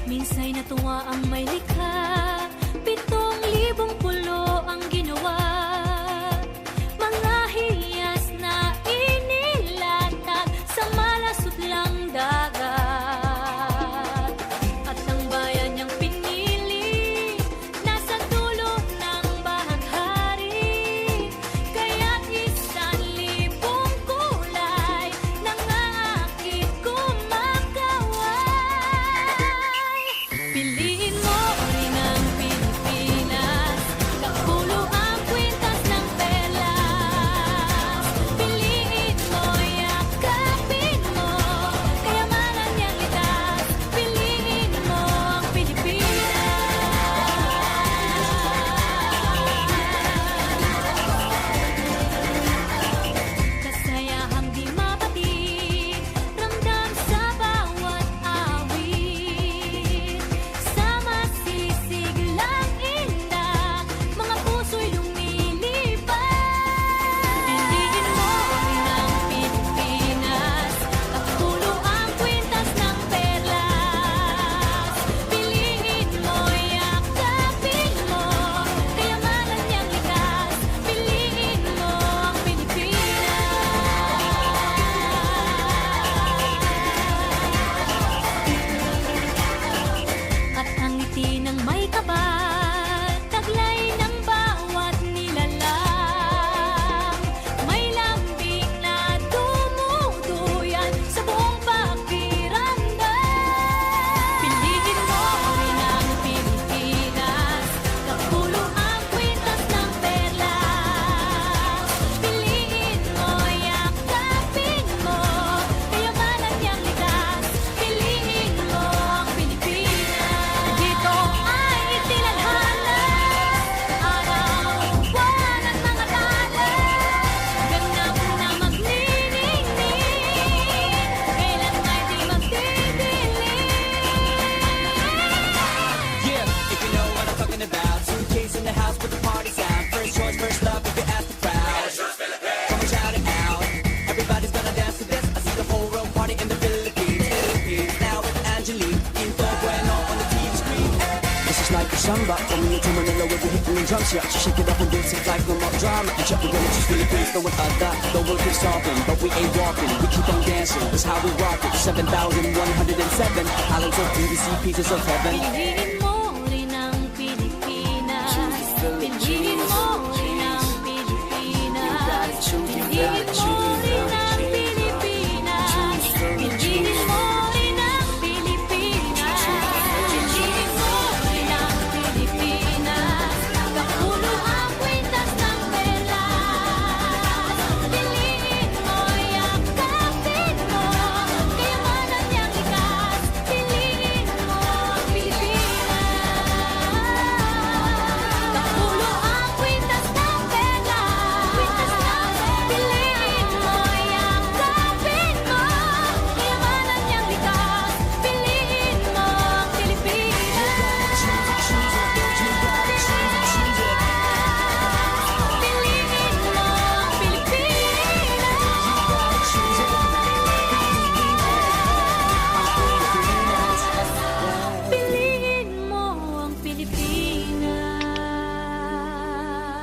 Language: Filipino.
Minsa'y natuwa ang may likha, 7,000 pulo ang ginawa. Mga hiyas na inilatag sa malasot lang dagat. At ang bayan niyang pinili, nasa dulo ng bahaghari. Kaya't 1,000 kulay nangaakit kumakaway. Piliin mo rin ang Pilipinas, kapulo ang kwintas ng perlas. Piliin mo, yakapin mo, kayamanan niyang litas. Piliin mo ang Pilipinas. Kasayahang di mapati, ramdam sa bawat awit. Sa masisiglang inda, mga puso'y lumilipad. Piliin mo rin ang Pilipinas, kapulo ang kwintas ng perlas. Piliin mo, yakapin mo, kayamanan niyang likas. Piliin mo ang Pilipinas. At ang ngiti ng may kapal, taglay ng bawat nilalang. May lambing na dumuduyan sa buong pakiramdam. Piliin mo rin ang Pilipinas, kapulo ang kwintas ng perlas. Piliin mo, yakapin mo, kayamanan niyang likas. Piliin mo ang Pilipinas. Dito ay itinadhana, araw, buwan at mga tala. Ganap na magniningning, kailan may di magdidilim. Yeah, if you know what I'm talking about. Suitcase in the house with the party sound. First choice, first love, if you ask the crowd. Come on, shout it out. Everybody's gonna dance to this. I see the whole world party in the Philippines. Now with Angelique, Info Bueno on the TV screen. This is like a samba, coming into Manila with the hitting and drums. Yeah, she shake it up and dance it like no more drama. And check, we're gonna choose Philippines, throw it at that. The world keeps talking, but we ain't walking. We keep on dancing, that's how we rock it. 7,107 islands of beauty, see pieces of heaven. Piliin